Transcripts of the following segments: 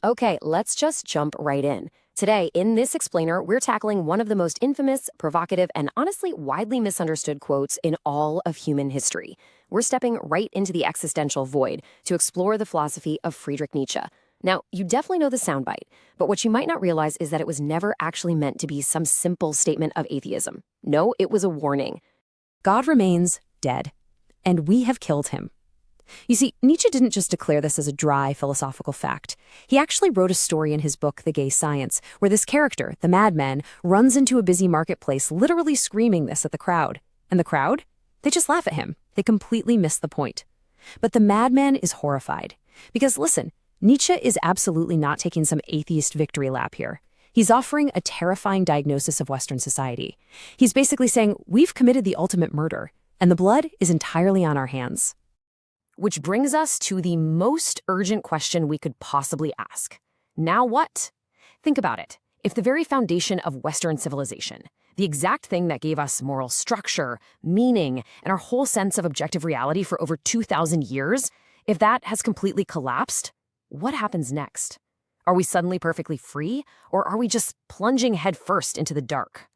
Okay, let's just jump right in. Today, in this explainer, we're tackling one of the most infamous, provocative, and honestly widely misunderstood quotes in all of human history. We're stepping right into the existential void to explore the philosophy of Friedrich Nietzsche. Now, you definitely know the soundbite, but what you might not realize is that it was never actually meant to be some simple statement of atheism. No, it was a warning. God remains dead, and we have killed him. You see, Nietzsche didn't just declare this as a dry philosophical fact. He actually wrote a story in his book, The Gay Science, where this character, the madman, runs into a busy marketplace literally screaming this at the crowd. And the crowd? They just laugh at him. They completely miss the point. But the madman is horrified. Because listen, Nietzsche is absolutely not taking some atheist victory lap here. He's offering a terrifying diagnosis of Western society. He's basically saying, we've committed the ultimate murder, and the blood is entirely on our hands. Which brings us to the most urgent question we could possibly ask. Now what? Think about it. If the very foundation of Western civilization, the exact thing that gave us moral structure, meaning, and our whole sense of objective reality for over 2,000 years, if that has completely collapsed, what happens next? Are we suddenly perfectly free, or are we just plunging headfirst into the dark?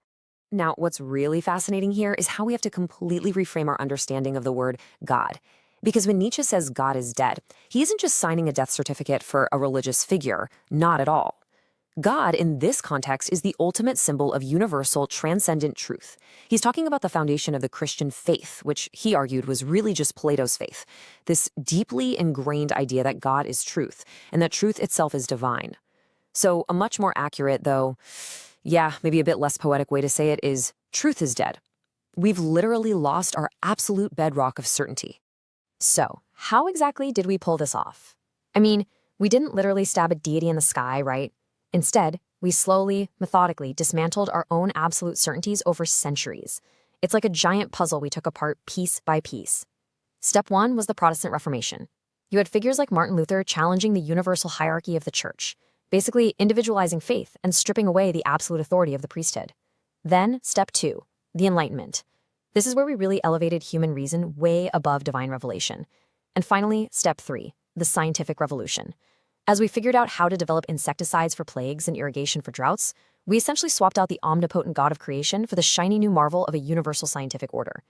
Now, what's really fascinating here is how we have to completely reframe our understanding of the word God. Because when Nietzsche says God is dead, he isn't just signing a death certificate for a religious figure, not at all. God, in this context, is the ultimate symbol of universal, transcendent truth. He's talking about the foundation of the Christian faith, which he argued was really just Plato's faith, this deeply ingrained idea that God is truth, and that truth itself is divine. So a much more accurate, though, maybe a bit less poetic way to say it is, truth is dead. We've literally lost our absolute bedrock of certainty. So, how exactly did we pull this off? I mean, we didn't literally stab a deity in the sky, right? Instead, we slowly, methodically dismantled our own absolute certainties over centuries. It's like a giant puzzle we took apart piece by piece. Step one was the Protestant Reformation. You had figures like Martin Luther challenging the universal hierarchy of the church, basically individualizing faith and stripping away the absolute authority of the priesthood. Then, step two, the Enlightenment. This is where we really elevated human reason way above divine revelation. And finally, step three, the scientific revolution. As we figured out how to develop insecticides for plagues and irrigation for droughts, we essentially swapped out the omnipotent God of creation for the shiny new marvel of a universal scientific order.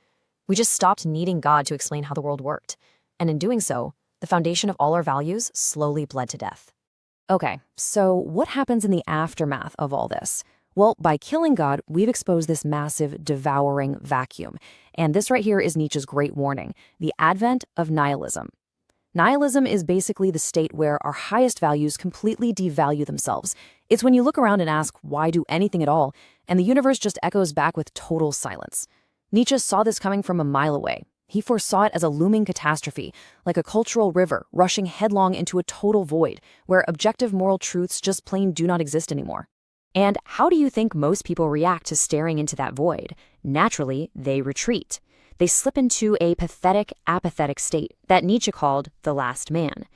We just stopped needing God to explain how the world worked. And in doing so, the foundation of all our values slowly bled to death. Okay, so what happens in the aftermath of all this? Well, by killing God, we've exposed this massive, devouring vacuum. And this right here is Nietzsche's great warning, the advent of nihilism. Nihilism is basically the state where our highest values completely devalue themselves. It's when you look around and ask, why do anything at all? And the universe just echoes back with total silence. Nietzsche saw this coming from a mile away. He foresaw it as a looming catastrophe, like a cultural river rushing headlong into a total void, where objective moral truths just plain do not exist anymore. And how do you think most people react to staring into that void? Naturally, they retreat. They slip into a pathetic, apathetic state that Nietzsche called the last man.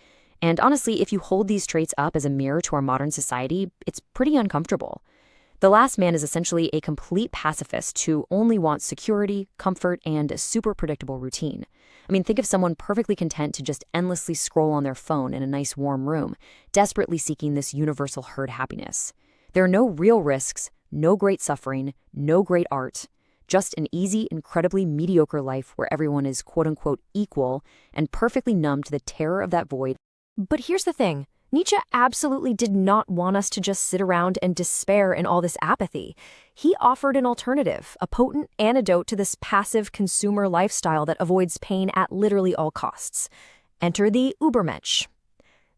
And honestly, if you hold these traits up as a mirror to our modern society, it's pretty uncomfortable. The last man is essentially a complete pacifist who only wants security, comfort, and a super predictable routine. I mean, think of someone perfectly content to just endlessly scroll on their phone in a nice warm room, desperately seeking this universal herd happiness. There are no real risks, no great suffering, no great art, just an easy, incredibly mediocre life where everyone is quote-unquote equal and perfectly numb to the terror of that void. But here's the thing. Nietzsche absolutely did not want us to just sit around and despair in all this apathy. He offered an alternative, a potent antidote to this passive consumer lifestyle that avoids pain at literally all costs. Enter the Übermensch.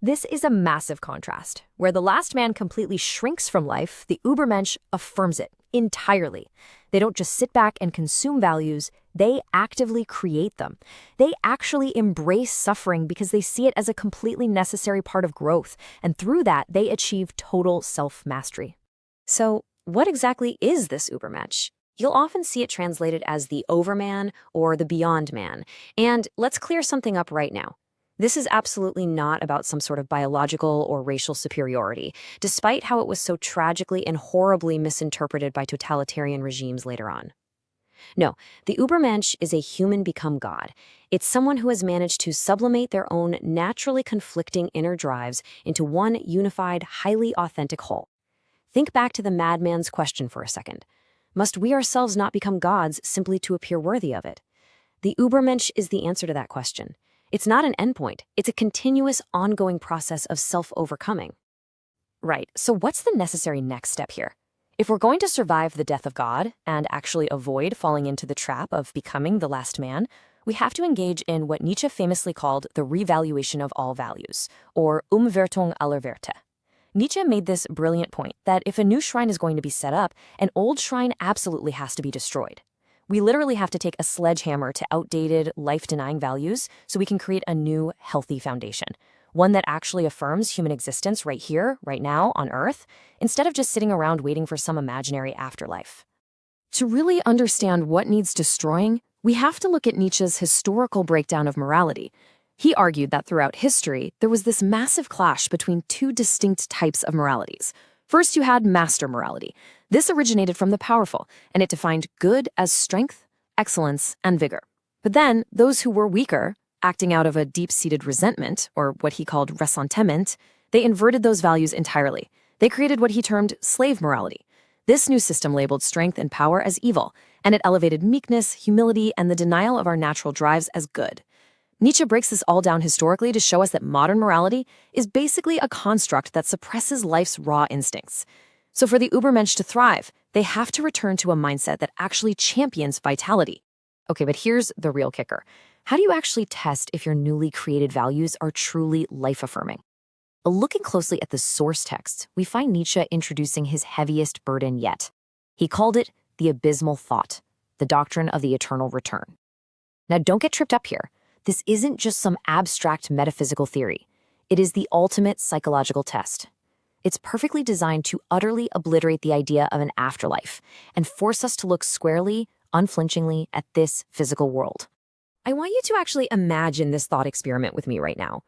This is a massive contrast. Where the last man completely shrinks from life, the Übermensch affirms it entirely. They don't just sit back and consume values, they actively create them. They actually embrace suffering because they see it as a completely necessary part of growth, and through that, they achieve total self-mastery. So, what exactly is this Übermensch? You'll often see it translated as the overman or the beyond man. And let's clear something up right now. This is absolutely not about some sort of biological or racial superiority, despite how it was so tragically and horribly misinterpreted by totalitarian regimes later on. No, the Übermensch is a human become God. It's someone who has managed to sublimate their own naturally conflicting inner drives into one unified, highly authentic whole. Think back to the madman's question for a second. Must we ourselves not become gods simply to appear worthy of it? The Übermensch is the answer to that question. It's not an endpoint. It's a continuous, ongoing process of self-overcoming. Right, so what's the necessary next step here? If we're going to survive the death of God and actually avoid falling into the trap of becoming the last man, we have to engage in what Nietzsche famously called the revaluation of all values, or Umwertung aller Werte. Nietzsche made this brilliant point that if a new shrine is going to be set up, an old shrine absolutely has to be destroyed. We literally have to take a sledgehammer to outdated, life-denying values so we can create a new, healthy foundation. One that actually affirms human existence right here, right now, on Earth, instead of just sitting around waiting for some imaginary afterlife. To really understand what needs destroying, we have to look at Nietzsche's historical breakdown of morality. He argued that throughout history, there was this massive clash between two distinct types of moralities. First, you had master morality. This originated from the powerful, and it defined good as strength, excellence, and vigor. But then, those who were weaker, acting out of a deep-seated resentment, or what he called ressentiment, they inverted those values entirely. They created what he termed slave morality. This new system labeled strength and power as evil, and it elevated meekness, humility, and the denial of our natural drives as good. Nietzsche breaks this all down historically to show us that modern morality is basically a construct that suppresses life's raw instincts. So for the Übermensch to thrive, they have to return to a mindset that actually champions vitality. Okay, but here's the real kicker. How do you actually test if your newly created values are truly life-affirming? Looking closely at the source texts, we find Nietzsche introducing his heaviest burden yet. He called it the abysmal thought, the doctrine of the eternal return. Now, don't get tripped up here. This isn't just some abstract metaphysical theory. It is the ultimate psychological test. It's perfectly designed to utterly obliterate the idea of an afterlife and force us to look squarely, unflinchingly at this physical world. I want you to actually imagine this thought experiment with me right now.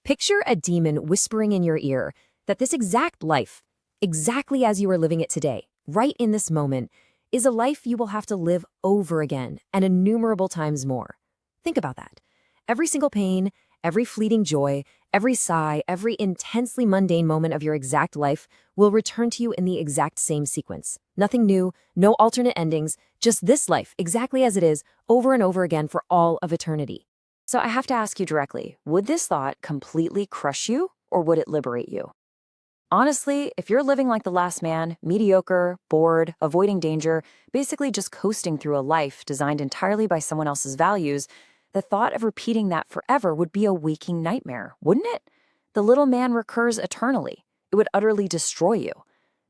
Picture a demon whispering in your ear that this exact life, exactly as you are living it today, right in this moment, is a life you will have to live over again and innumerable times more. Think about that. Every single pain, every fleeting joy, every sigh, every intensely mundane moment of your exact life will return to you in the exact same sequence. Nothing new, no alternate endings, just this life, exactly as it is, over and over again for all of eternity. So I have to ask you directly, would this thought completely crush you, or would it liberate you? Honestly, if you're living like the last man, mediocre, bored, avoiding danger, basically just coasting through a life designed entirely by someone else's values, the thought of repeating that forever would be a waking nightmare, wouldn't it? The little man recurs eternally. It would utterly destroy you.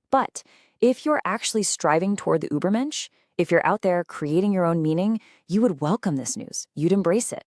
But if you're actually striving toward the Übermensch, if you're out there creating your own meaning, you would welcome this news. You'd embrace it.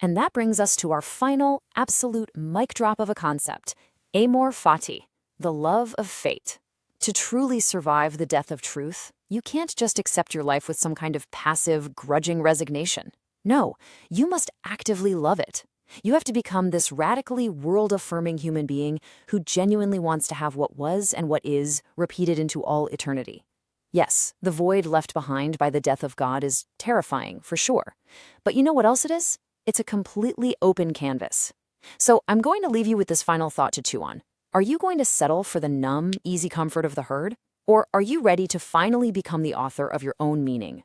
And that brings us to our final, absolute mic drop of a concept, amor fati, the love of fate. To truly survive the death of truth, you can't just accept your life with some kind of passive, grudging resignation. No, you must actively love it. You have to become this radically world-affirming human being who genuinely wants to have what was and what is repeated into all eternity. Yes, the void left behind by the death of God is terrifying, for sure. But you know what else it is? It's a completely open canvas. So I'm going to leave you with this final thought to chew on. Are you going to settle for the numb, easy comfort of the herd? Or are you ready to finally become the author of your own meaning,